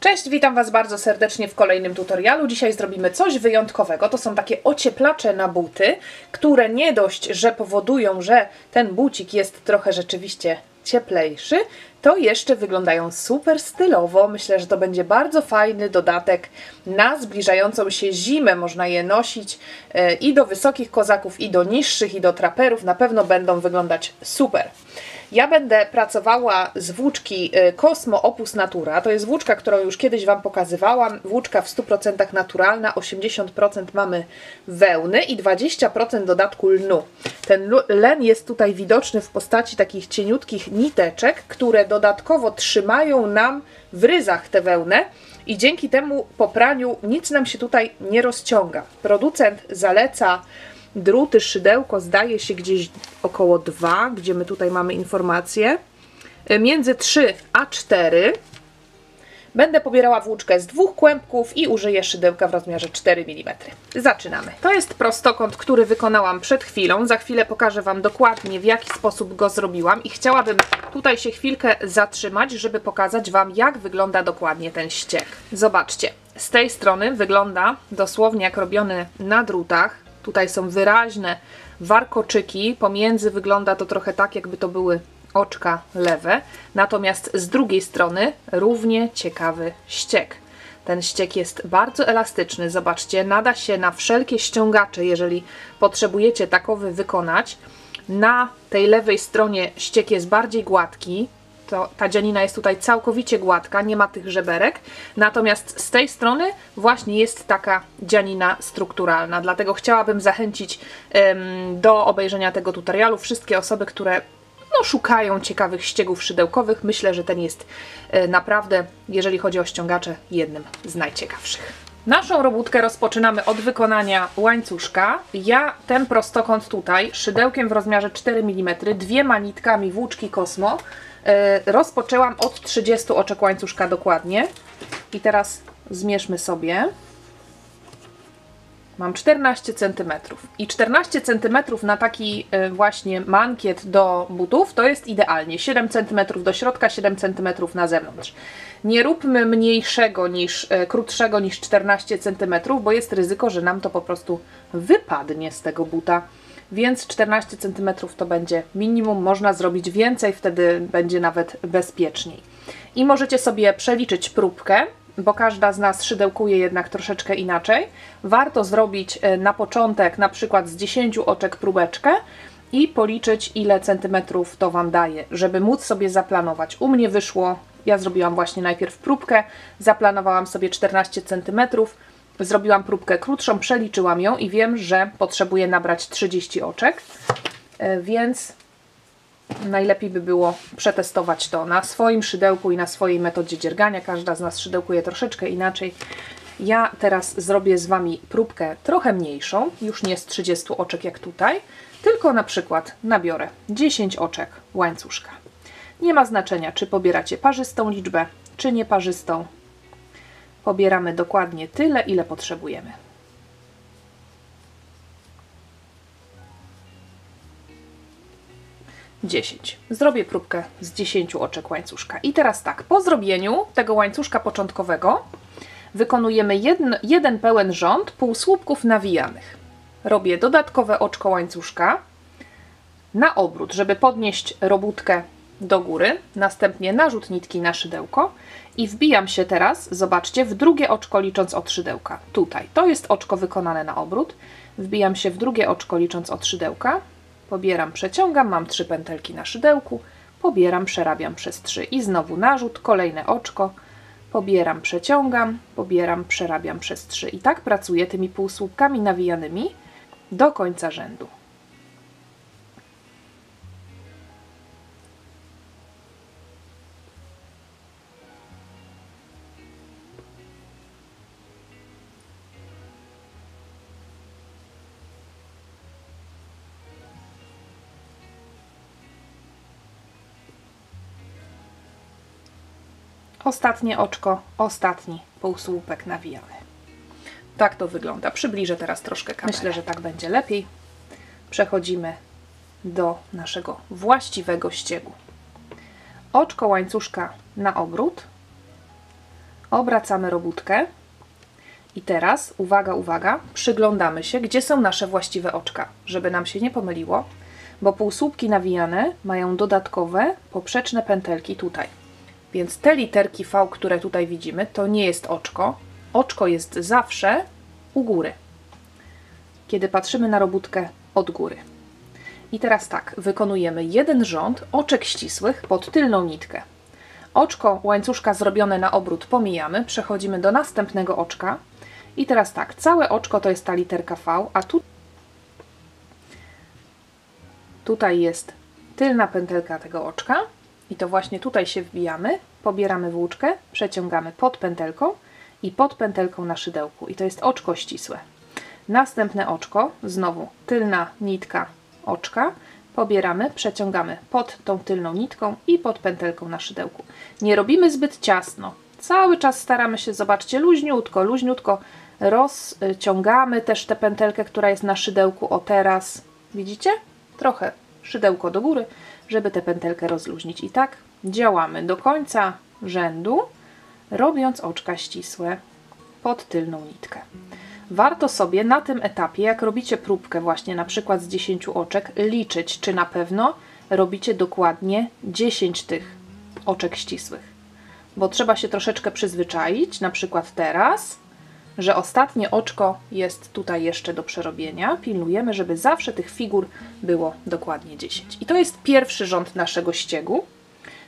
Cześć, witam Was bardzo serdecznie w kolejnym tutorialu. Dzisiaj zrobimy coś wyjątkowego. To są takie ocieplacze na buty, które nie dość, że powodują, że ten bucik jest trochę rzeczywiście cieplejszy, to jeszcze wyglądają super stylowo. Myślę, że to będzie bardzo fajny dodatek na zbliżającą się zimę. Można je nosić i do wysokich kozaków, i do niższych, i do traperów. Na pewno będą wyglądać super. Ja będę pracowała z włóczki Cosmo Opus Natura. To jest włóczka, którą już kiedyś Wam pokazywałam. Włóczka w 100% naturalna, 80% mamy wełny i 20% dodatku lnu. Ten len jest tutaj widoczny w postaci takich cieniutkich niteczek, które dodatkowo trzymają nam w ryzach tę wełnę i dzięki temu po praniu nic nam się tutaj nie rozciąga. Producent zaleca druty, szydełko zdaje się gdzieś około 2, gdzie my tutaj mamy informację, między 3 a 4. Będę pobierała włóczkę z 2 kłębków i użyję szydełka w rozmiarze 4 mm. Zaczynamy. To jest prostokąt, który wykonałam przed chwilą. Za chwilę pokażę Wam dokładnie, w jaki sposób go zrobiłam i chciałabym tutaj się chwilkę zatrzymać, żeby pokazać Wam, jak wygląda dokładnie ten ściek. Zobaczcie, z tej strony wygląda dosłownie jak robiony na drutach. Tutaj są wyraźne warkoczyki, pomiędzy wygląda to trochę tak, jakby to były oczka lewe, natomiast z drugiej strony równie ciekawy ściek. Ten ściek jest bardzo elastyczny, zobaczcie, nada się na wszelkie ściągacze, jeżeli potrzebujecie takowy wykonać. Na tej lewej stronie ściek jest bardziej gładki, ta dzianina jest tutaj całkowicie gładka, nie ma tych żeberek, natomiast z tej strony właśnie jest taka dzianina strukturalna, dlatego chciałabym zachęcić do obejrzenia tego tutorialu wszystkie osoby, które szukają ciekawych ściegów szydełkowych. Myślę, że ten jest naprawdę, jeżeli chodzi o ściągacze, jednym z najciekawszych. Naszą robótkę rozpoczynamy od wykonania łańcuszka. Ja ten prostokąt tutaj szydełkiem w rozmiarze 4 mm, 2 nitkami włóczki Cosmo rozpoczęłam od 30 oczek łańcuszka dokładnie. I teraz zmierzmy sobie. Mam 14 cm i 14 cm na taki właśnie mankiet do butów to jest idealnie. 7 cm do środka, 7 cm na zewnątrz. Nie róbmy mniejszego krótszego niż 14 cm, bo jest ryzyko, że nam to po prostu wypadnie z tego buta. Więc 14 cm to będzie minimum, można zrobić więcej, wtedy będzie nawet bezpieczniej. I możecie sobie przeliczyć próbkę, bo każda z nas szydełkuje jednak troszeczkę inaczej. Warto zrobić na początek na przykład z 10 oczek próbeczkę i policzyć, ile centymetrów to Wam daje, żeby móc sobie zaplanować. U mnie wyszło, ja zrobiłam właśnie najpierw próbkę, zaplanowałam sobie 14 cm, zrobiłam próbkę krótszą, przeliczyłam ją i wiem, że potrzebuję nabrać 30 oczek, więc najlepiej by było przetestować to na swoim szydełku i na swojej metodzie dziergania. Każda z nas szydełkuje troszeczkę inaczej. Ja teraz zrobię z Wami próbkę trochę mniejszą, już nie z 30 oczek jak tutaj, tylko na przykład nabiorę 10 oczek łańcuszka. Nie ma znaczenia, czy pobieracie parzystą liczbę, czy nieparzystą. Pobieramy dokładnie tyle, ile potrzebujemy. Zrobię próbkę z 10 oczek łańcuszka. I teraz tak, po zrobieniu tego łańcuszka początkowego wykonujemy jeden pełen rząd półsłupków nawijanych. Robię dodatkowe oczko łańcuszka na obrót, żeby podnieść robótkę do góry, następnie narzut nitki na szydełko i wbijam się teraz, zobaczcie, w drugie oczko licząc od szydełka. Tutaj, to jest oczko wykonane na obrót, wbijam się w drugie oczko licząc od szydełka, pobieram, przeciągam, mam 3 pętelki na szydełku, pobieram, przerabiam przez 3 i znowu narzut, kolejne oczko, pobieram, przeciągam, pobieram, przerabiam przez 3 i tak pracuję tymi półsłupkami nawijanymi do końca rzędu. Ostatnie oczko, ostatni półsłupek nawijany. Tak to wygląda. Przybliżę teraz troszkę kamerę. Myślę, że tak będzie lepiej. Przechodzimy do naszego właściwego ściegu. Oczko łańcuszka na obrót, Obracamy robótkę i teraz, uwaga, uwaga, przyglądamy się, gdzie są nasze właściwe oczka, żeby nam się nie pomyliło, bo półsłupki nawijane mają dodatkowe, poprzeczne pętelki tutaj. Więc te literki V, które tutaj widzimy, to nie jest oczko. Oczko jest zawsze u góry, kiedy patrzymy na robótkę od góry. I teraz tak, wykonujemy jeden rząd oczek ścisłych pod tylną nitkę. Oczko łańcuszka zrobione na obrót pomijamy, przechodzimy do następnego oczka. I teraz tak, całe oczko to jest ta literka V, a tutaj jest tylna pętelka tego oczka i to właśnie tutaj się wbijamy, pobieramy włóczkę, przeciągamy pod pętelką i pod pętelką na szydełku i to jest oczko ścisłe. Następne oczko, znowu tylna nitka oczka, pobieramy, przeciągamy pod tą tylną nitką i pod pętelką na szydełku. Nie robimy zbyt ciasno, cały czas staramy się, zobaczcie, luźniutko, luźniutko rozciągamy też tę pętelkę, która jest na szydełku, o teraz, widzicie? Trochę szydełko do góry, żeby tę pętelkę rozluźnić. I tak działamy do końca rzędu, robiąc oczka ścisłe pod tylną nitkę. Warto sobie na tym etapie, jak robicie próbkę właśnie na przykład z 10 oczek, liczyć, czy na pewno robicie dokładnie 10 tych oczek ścisłych. Bo trzeba się troszeczkę przyzwyczaić, na przykład teraz, że ostatnie oczko jest tutaj jeszcze do przerobienia. Pilnujemy, żeby zawsze tych figur było dokładnie 10. I to jest pierwszy rząd naszego ściegu,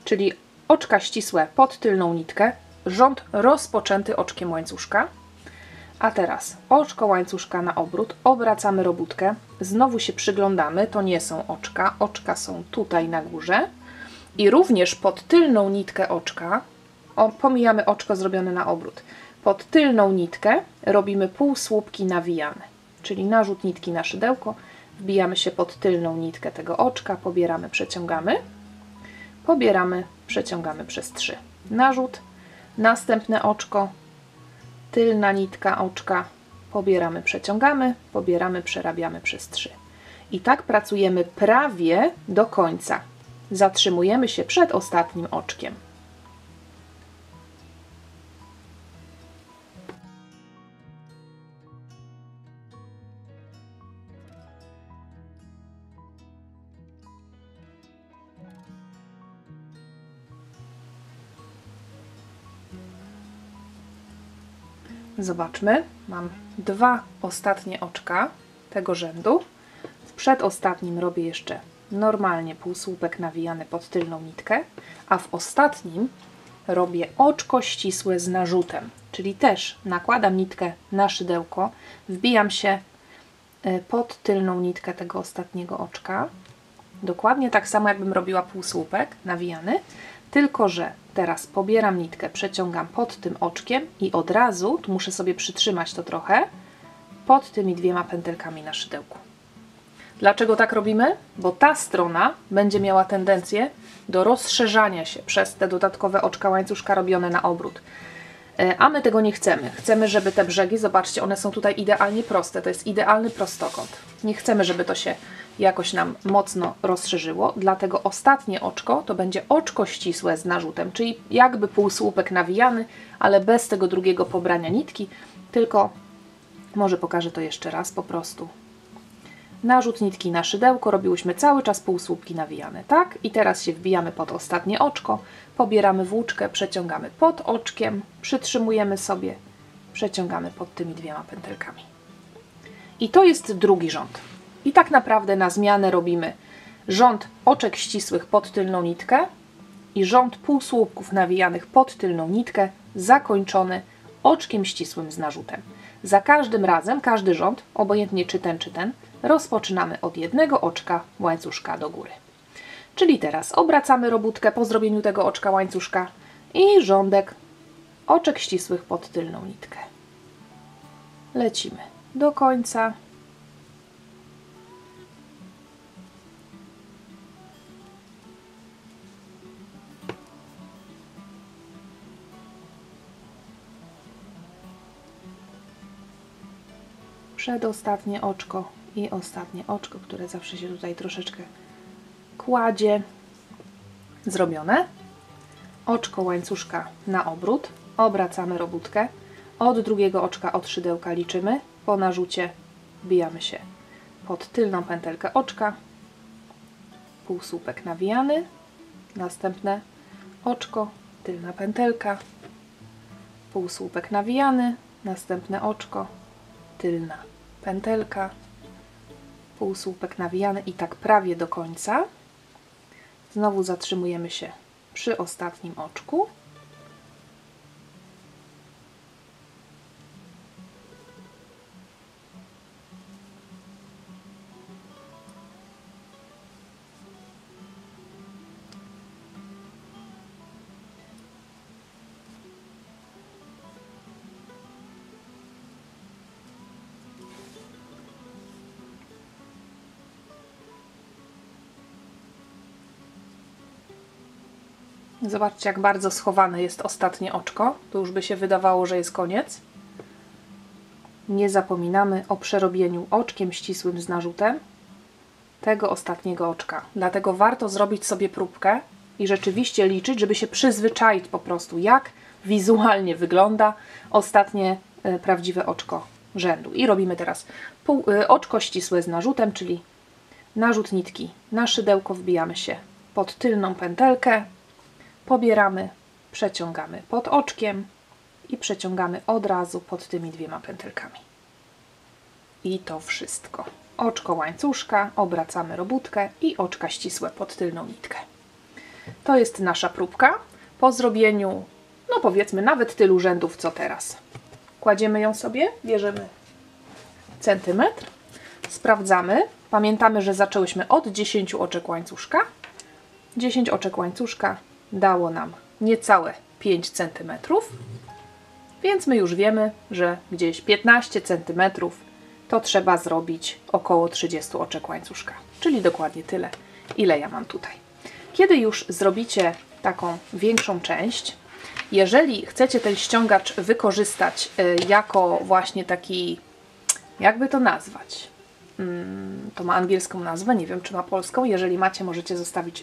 czyli oczka ścisłe pod tylną nitkę, rząd rozpoczęty oczkiem łańcuszka. A teraz oczko łańcuszka na obrót, obracamy robótkę, znowu się przyglądamy, to nie są oczka, oczka są tutaj na górze i również pod tylną nitkę oczka, pomijamy oczko zrobione na obrót, pod tylną nitkę robimy półsłupki nawijane, czyli narzut nitki na szydełko, wbijamy się pod tylną nitkę tego oczka, pobieramy, przeciągamy przez 3. Narzut, następne oczko, tylna nitka oczka, pobieramy, przerabiamy przez 3. I tak pracujemy prawie do końca. Zatrzymujemy się przed ostatnim oczkiem. Zobaczmy, mam 2 ostatnie oczka tego rzędu. W przedostatnim robię jeszcze normalnie półsłupek nawijany pod tylną nitkę, a w ostatnim robię oczko ścisłe z narzutem, czyli też nakładam nitkę na szydełko, wbijam się pod tylną nitkę tego ostatniego oczka, dokładnie tak samo jakbym robiła półsłupek nawijany, tylko że teraz pobieram nitkę, przeciągam pod tym oczkiem i od razu, tu muszę sobie przytrzymać to trochę, pod tymi 2 pętelkami na szydełku. Dlaczego tak robimy? Bo ta strona będzie miała tendencję do rozszerzania się przez te dodatkowe oczka łańcuszka robione na obrót. A my tego nie chcemy. Chcemy, żeby te brzegi, zobaczcie, one są tutaj idealnie proste. To jest idealny prostokąt. Nie chcemy, żeby to się jakoś nam mocno rozszerzyło, dlatego ostatnie oczko to będzie oczko ścisłe z narzutem, czyli jakby półsłupek nawijany, ale bez tego drugiego pobrania nitki, tylko może pokażę to jeszcze raz po prostu. Narzut nitki na szydełko, robiłyśmy cały czas półsłupki nawijane, tak? I teraz się wbijamy pod ostatnie oczko, pobieramy włóczkę, przeciągamy pod oczkiem, przytrzymujemy sobie, przeciągamy pod tymi 2 pętelkami. I to jest drugi rząd. I tak naprawdę na zmianę robimy rząd oczek ścisłych pod tylną nitkę i rząd półsłupków nawijanych pod tylną nitkę, zakończony oczkiem ścisłym z narzutem. Za każdym razem, każdy rząd, obojętnie czy ten, rozpoczynamy od jednego oczka łańcuszka do góry. Czyli teraz obracamy robótkę po zrobieniu tego oczka łańcuszka i rządek oczek ścisłych pod tylną nitkę. Lecimy do końca. Przedostatnie oczko i ostatnie oczko, które zawsze się tutaj troszeczkę kładzie. Zrobione. Oczko łańcuszka na obrót. obracamy robótkę, od drugiego oczka od szydełka liczymy, po narzucie wbijamy się pod tylną pętelkę oczka, półsłupek nawijany, następne oczko, tylna pętelka, półsłupek nawijany, następne oczko, tylna pętelka, półsłupek nawijany i tak prawie do końca. Znowu zatrzymujemy się przy ostatnim oczku. Zobaczcie, jak bardzo schowane jest ostatnie oczko. Tu już by się wydawało, że jest koniec. Nie zapominamy o przerobieniu oczkiem ścisłym z narzutem tego ostatniego oczka. Dlatego warto zrobić sobie próbkę i rzeczywiście liczyć, żeby się przyzwyczaić po prostu, jak wizualnie wygląda ostatnie prawdziwe oczko rzędu. I robimy teraz oczko ścisłe z narzutem, czyli narzut nitki na szydełko, wbijamy się pod tylną pętelkę, pobieramy, przeciągamy pod oczkiem i przeciągamy od razu pod tymi dwiema pętelkami. I to wszystko. Oczko łańcuszka, obracamy robótkę i oczka ścisłe pod tylną nitkę. To jest nasza próbka. Po zrobieniu, no powiedzmy, nawet tylu rzędów, co teraz. Kładziemy ją sobie, bierzemy centymetr, sprawdzamy. Pamiętamy, że zaczęłyśmy od 10 oczek łańcuszka. 10 oczek łańcuszka dało nam niecałe 5 cm, więc my już wiemy, że gdzieś 15 cm to trzeba zrobić około 30 oczek łańcuszka, czyli dokładnie tyle, ile ja mam tutaj. Kiedy już zrobicie taką większą część, jeżeli chcecie ten ściągacz wykorzystać jako właśnie taki, jakby to nazwać, to ma angielską nazwę, nie wiem, czy ma polską, jeżeli macie, możecie zostawić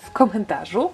w komentarzu.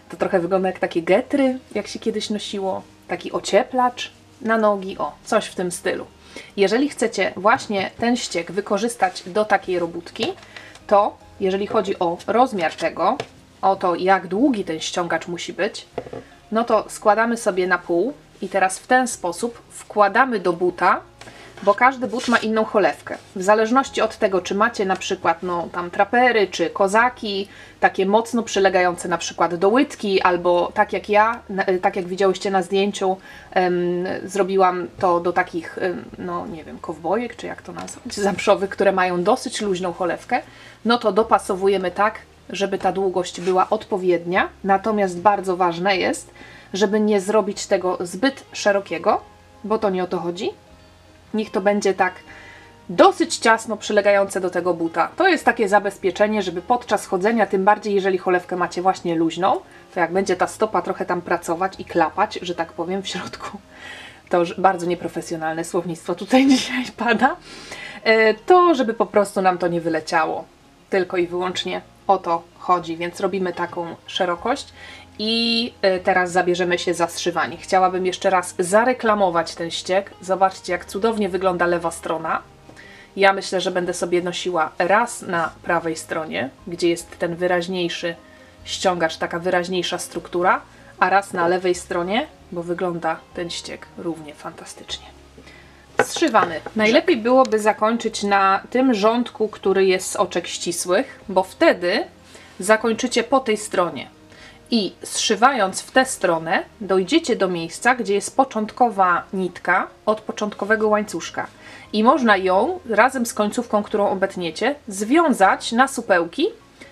To trochę wygląda jak takie getry, jak się kiedyś nosiło, taki ocieplacz na nogi, o, coś w tym stylu. Jeżeli chcecie właśnie ten ściek wykorzystać do takiej robótki, to jeżeli chodzi o rozmiar tego, o to, jak długi ten ściągacz musi być, no to składamy sobie na pół i teraz w ten sposób wkładamy do buta, bo każdy but ma inną cholewkę. W zależności od tego, czy macie na przykład no, tam trapery, czy kozaki, takie mocno przylegające na przykład do łydki, albo tak jak ja, tak jak widziałyście na zdjęciu, zrobiłam to do takich, no nie wiem, kowbojek, czy jak to nazwać, zamszowych, które mają dosyć luźną cholewkę, no to dopasowujemy tak, żeby ta długość była odpowiednia. Natomiast bardzo ważne jest, żeby nie zrobić tego zbyt szerokiego, bo to nie o to chodzi. Niech to będzie tak dosyć ciasno przylegające do tego buta. To jest takie zabezpieczenie, żeby podczas chodzenia, tym bardziej jeżeli cholewkę macie właśnie luźną, to jak będzie ta stopa trochę tam pracować i klapać, że tak powiem, w środku, to już bardzo nieprofesjonalne słownictwo tutaj dzisiaj pada, to żeby po prostu nam to nie wyleciało. Tylko i wyłącznie o to chodzi, więc robimy taką szerokość. I teraz zabierzemy się za zszywanie. Chciałabym jeszcze raz zareklamować ten ściek. Zobaczcie, jak cudownie wygląda lewa strona. Ja myślę, że będę sobie nosiła raz na prawej stronie, gdzie jest ten wyraźniejszy ściągacz, taka wyraźniejsza struktura, a raz na lewej stronie, bo wygląda ten ściek równie fantastycznie. Zszywamy. Najlepiej byłoby zakończyć na tym rządku, który jest z oczek ścisłych, bo wtedy zakończycie po tej stronie. I zszywając w tę stronę dojdziecie do miejsca, gdzie jest początkowa nitka od początkowego łańcuszka. I można ją razem z końcówką, którą obetniecie, związać na supełki,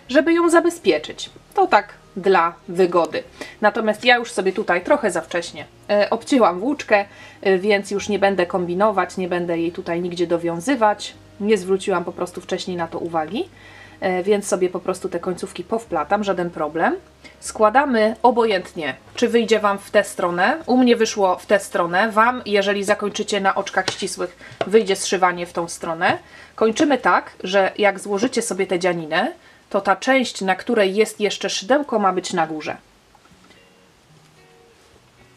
żeby ją zabezpieczyć. To tak dla wygody. Natomiast ja już sobie tutaj trochę za wcześnie obcięłam włóczkę, więc już nie będę kombinować, nie będę jej tutaj nigdzie dowiązywać. Nie zwróciłam po prostu wcześniej na to uwagi. Więc sobie po prostu te końcówki powplatam, żaden problem. Składamy obojętnie, czy wyjdzie Wam w tę stronę. U mnie wyszło w tę stronę. Wam, jeżeli zakończycie na oczkach ścisłych, wyjdzie zszywanie w tą stronę. Kończymy tak, że jak złożycie sobie tę dzianinę, to ta część, na której jest jeszcze szydełko, ma być na górze.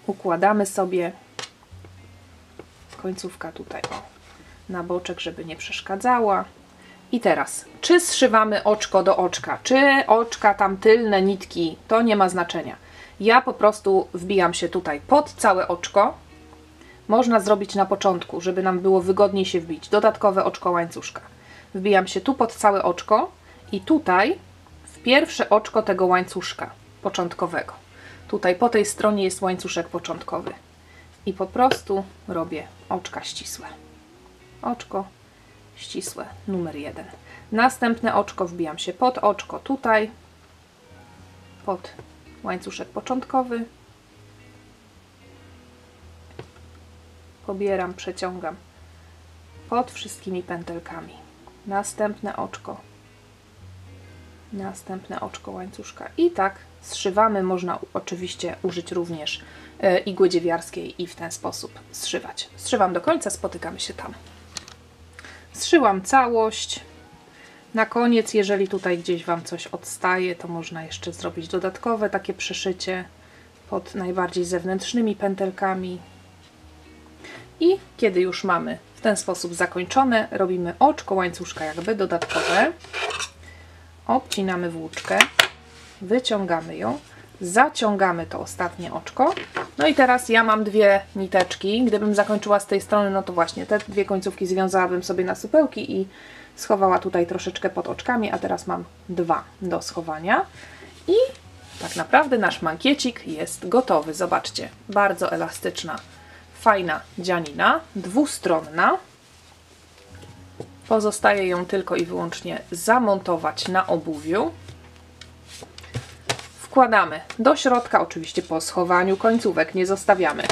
układamy sobie. Końcówka tutaj na boczek, żeby nie przeszkadzała. I teraz, czy zszywamy oczko do oczka, czy oczka tam tylne nitki, to nie ma znaczenia. Ja po prostu wbijam się tutaj pod całe oczko. Można zrobić na początku, żeby nam było wygodniej się wbić. Dodatkowe oczko łańcuszka. Wbijam się tu pod całe oczko i tutaj w pierwsze oczko tego łańcuszka początkowego. Tutaj po tej stronie jest łańcuszek początkowy. I po prostu robię oczka ścisłe. Oczko ścisłe numer 1. Następne oczko wbijam się pod oczko tutaj, pod łańcuszek początkowy. Pobieram, przeciągam pod wszystkimi pętelkami. Następne oczko łańcuszka i tak zszywamy. Można oczywiście użyć również igły dziewiarskiej i w ten sposób zszywać. Zszywam do końca, spotykamy się tam. Zszyłam całość. Na koniec, jeżeli tutaj gdzieś Wam coś odstaje, to można jeszcze zrobić dodatkowe takie przeszycie pod najbardziej zewnętrznymi pętelkami. I kiedy już mamy w ten sposób zakończone, robimy oczko łańcuszka jakby dodatkowe. Obcinamy włóczkę, wyciągamy ją, zaciągamy to ostatnie oczko. No i teraz ja mam dwie niteczki. Gdybym zakończyła z tej strony, no to właśnie te dwie końcówki związałabym sobie na supełki i schowała tutaj troszeczkę pod oczkami, a teraz mam dwa do schowania. I tak naprawdę nasz mankiecik jest gotowy. Zobaczcie, bardzo elastyczna, fajna dzianina, dwustronna. Pozostaje ją tylko i wyłącznie zamontować na obuwiu. Wkładamy do środka, oczywiście po schowaniu końcówek, nie zostawiamy.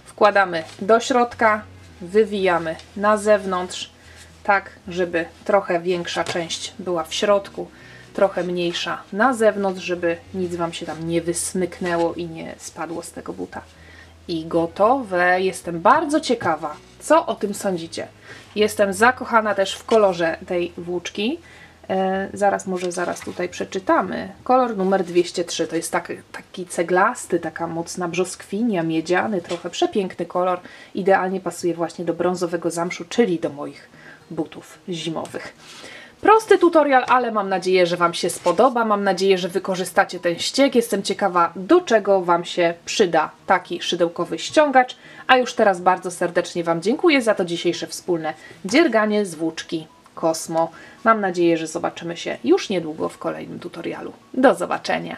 Wkładamy do środka, wywijamy na zewnątrz, tak żeby trochę większa część była w środku, trochę mniejsza na zewnątrz, żeby nic Wam się tam nie wysmyknęło i nie spadło z tego buta. I gotowe. Jestem bardzo ciekawa, co o tym sądzicie. Jestem zakochana też w kolorze tej włóczki. Zaraz tutaj przeczytamy. Kolor numer 203. To jest taki ceglasty, taka mocna brzoskwinia, miedziany, trochę przepiękny kolor. Idealnie pasuje właśnie do brązowego zamszu, czyli do moich butów zimowych. Prosty tutorial, ale mam nadzieję, że Wam się spodoba. Mam nadzieję, że wykorzystacie ten ścieg. Jestem ciekawa, do czego Wam się przyda taki szydełkowy ściągacz. A już teraz bardzo serdecznie Wam dziękuję za to dzisiejsze wspólne dzierganie z włóczki Kosmo. Mam nadzieję, że zobaczymy się już niedługo w kolejnym tutorialu. Do zobaczenia!